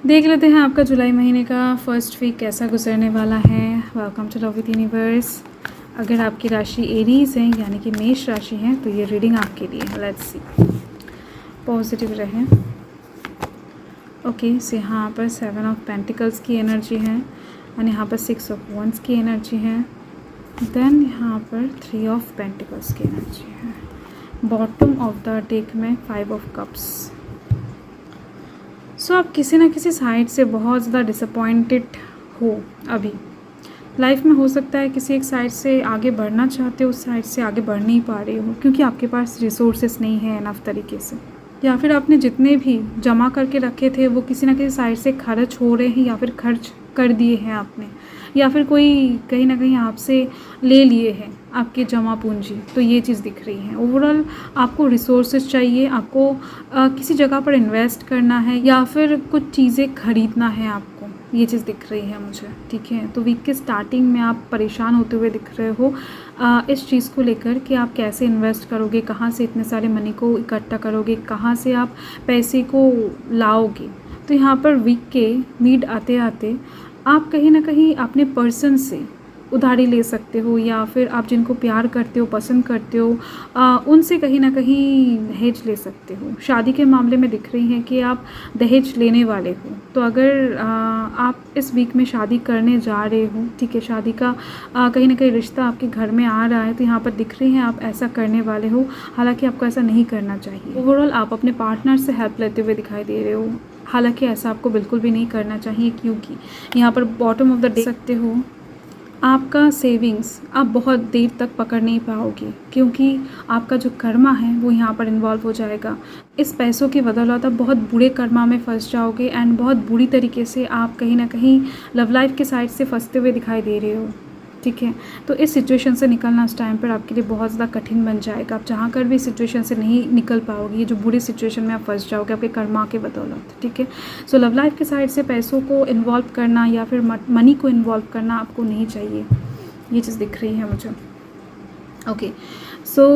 देख लेते हैं आपका जुलाई महीने का फर्स्ट वीक कैसा गुजरने वाला है। Welcome to love with universe. अगर आपकी राशि एरीज है यानी कि मेष राशि है तो ये रीडिंग आपके लिए है। लेट्स सी, पॉजिटिव रहें। ओके, सो यहाँ पर 7 ऑफ पेंटिकल्स की एनर्जी है और यहाँ पर 6 ऑफ वंस की एनर्जी है। देन यहाँ पर 3 ऑफ पेंटिकल्स की एनर्जी है। बॉटम ऑफ द डेक में 5 ऑफ कप्स। सो आप किसी ना किसी साइड से बहुत ज़्यादा डिसअपॉइंटेड हो अभी लाइफ में। हो सकता है किसी एक साइड से आगे बढ़ना चाहते हो, उस साइड से आगे बढ़ नहीं पा रहे हो क्योंकि आपके पास रिसोर्सेस नहीं है इनफ तरीके से, या फिर आपने जितने भी जमा करके रखे थे वो किसी ना किसी साइड से खर्च हो रहे हैं या फिर खर्च कर दिए हैं आपने, या फिर कोई कहीं ना कहीं आपसे ले लिए हैं आपके जमा पूंजी। तो ये चीज़ दिख रही है। ओवरऑल आपको रिसोर्सेज चाहिए, आपको किसी जगह पर इन्वेस्ट करना है या फिर कुछ चीज़ें खरीदना है आपको, ये चीज़ दिख रही है मुझे। ठीक है, तो वीक के स्टार्टिंग में आप परेशान होते हुए दिख रहे हो इस चीज़ को लेकर कि आप कैसे इन्वेस्ट करोगे, कहाँ से इतने सारे मनी को इकट्ठा करोगे, कहाँ से आप पैसे को लाओगे। तो यहाँ पर वीक के मीड आते आते आप कहीं ना कहीं अपने पर्सन से उधारी ले सकते हो, या फिर आप जिनको प्यार करते हो, पसंद करते हो, उनसे कहीं ना कहीं दहेज ले सकते हो। शादी के मामले में दिख रही है कि आप दहेज लेने वाले हो। तो अगर आप इस वीक में शादी करने जा रहे हो, ठीक है, शादी का कहीं ना कहीं रिश्ता आपके घर में आ रहा है, तो यहाँ पर दिख रही है आप ऐसा करने वाले हो। हालांकि आपको ऐसा नहीं करना चाहिए। ओवरऑल आप अपने पार्टनर से हेल्प लेते हुए दिखाई दे रहे हो। हालांकि ऐसा आपको बिल्कुल भी नहीं करना चाहिए क्योंकि यहाँ पर बॉटम ऑफ द डे सकते हो आपका सेविंग्स आप बहुत देर तक पकड़ नहीं पाओगे क्योंकि आपका जो कर्मा है वो यहाँ पर इन्वॉल्व हो जाएगा। इस पैसों की बदौलत आप बहुत बुरे कर्मा में फंस जाओगे एंड बहुत बुरी तरीके से आप कहीं ना कहीं लव लाइफ के साइड से फंसते हुए दिखाई दे रहे हो। ठीक है, तो इस सिचुएशन से निकलना इस टाइम पर आपके लिए बहुत ज़्यादा कठिन बन जाएगा। आप जहाँ कर भी इस सिचुएशन से नहीं निकल पाओगे, ये जो बुरी सिचुएशन में आप फंस जाओगे आपके कर्मा के बदौलत। ठीक है, सो लव लाइफ के साइड से पैसों को इन्वॉल्व करना या फिर मनी को इन्वॉल्व करना आपको नहीं चाहिए, ये चीज़ दिख रही है मुझे। ओके, सो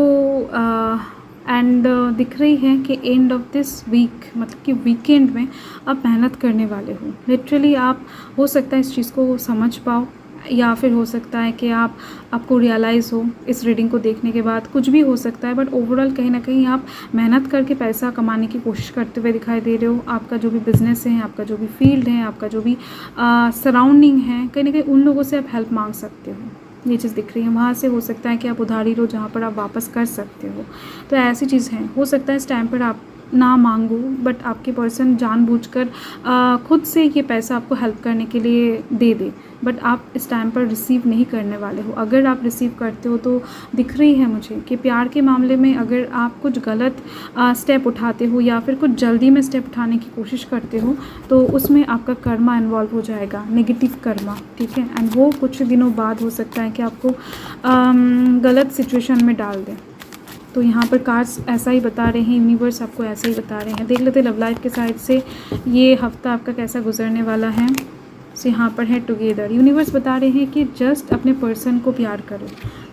एंड दिख रही है कि एंड ऑफ दिस वीक मतलब कि वीकेंड में आप मेहनत करने वाले हो। लिटरली आप हो सकता है इस चीज़ को समझ पाओ, या फिर हो सकता है कि आपको रियलाइज़ हो इस रीडिंग को देखने के बाद, कुछ भी हो सकता है। बट ओवरऑल कहीं ना कहीं आप मेहनत करके पैसा कमाने की कोशिश करते हुए दिखाई दे रहे हो। आपका जो भी बिज़नेस है, आपका जो भी फील्ड है, आपका जो भी सराउंडिंग है, कहीं ना कहीं उन लोगों से आप हेल्प मांग सकते हो, ये चीज़ दिख रही है। वहाँ से हो सकता है कि आप उधारी लो जहाँ पर आप वापस कर सकते हो। तो ऐसी चीज़ है, हो सकता है इस टाइम पर आप ना मांगो बट आपके पर्सन जानबूझकर खुद से ये पैसा आपको हेल्प करने के लिए दे दे, बट आप इस टाइम पर रिसीव नहीं करने वाले हो। अगर आप रिसीव करते हो तो दिख रही है मुझे कि प्यार के मामले में अगर आप कुछ गलत स्टेप उठाते हो या फिर कुछ जल्दी में स्टेप उठाने की कोशिश करते हो तो उसमें आपका कर्मा इन्वॉल्व हो जाएगा, नेगेटिव कर्मा। ठीक है, एंड वो कुछ दिनों बाद हो सकता है कि आपको गलत सिचुएशन में डाल दें। तो यहाँ पर कार्ड्स ऐसा ही बता रहे हैं, यूनिवर्स आपको ऐसा ही बता रहे हैं। देख लेते लव लाइफ के साइड से ये हफ्ता आपका कैसा गुजरने वाला है। सो यहाँ पर है टुगेदर। यूनिवर्स बता रहे हैं कि जस्ट अपने पर्सन को प्यार करो,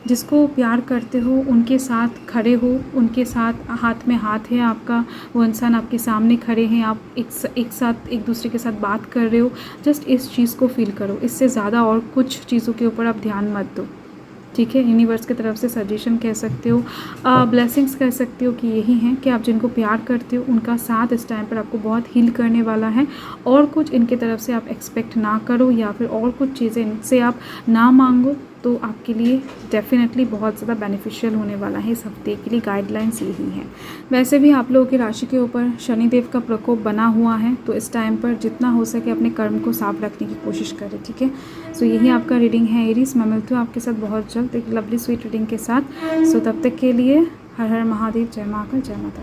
जिसको प्यार करते हो उनके साथ खड़े हो, उनके साथ हाथ में हाथ है आपका, वो इंसान आपके सामने खड़े हैं, आप एक साथ एक दूसरे के साथ बात कर रहे हो। जस्ट इस चीज़ को फील करो, इससे ज़्यादा और कुछ चीज़ों के ऊपर आप ध्यान मत दो। ठीक है, यूनिवर्स की तरफ से सजेशन कह सकते हो, ब्लेसिंग्स कह सकते हो कि यही हैं कि आप जिनको प्यार करते हो उनका साथ इस टाइम पर आपको बहुत हील करने वाला है। और कुछ इनके तरफ से आप एक्सपेक्ट ना करो या फिर और कुछ चीज़ें इनसे आप ना मांगो, तो आपके लिए डेफिनेटली बहुत ज़्यादा बेनिफिशियल होने वाला है। इस हफ्ते के लिए गाइडलाइंस यही हैं। वैसे भी आप लोगों की राशि के ऊपर शनिदेव का प्रकोप बना हुआ है, तो इस टाइम पर जितना हो सके अपने कर्म को साफ रखने की कोशिश करें। ठीक है, सो यही आपका रीडिंग है एरीज। मैं मिलती हूँ आपके साथ बहुत जल्द एक लवली स्वीट रीडिंग के साथ। सो तब तक के लिए हर हर महादेव, जय महाकाल, जय माता।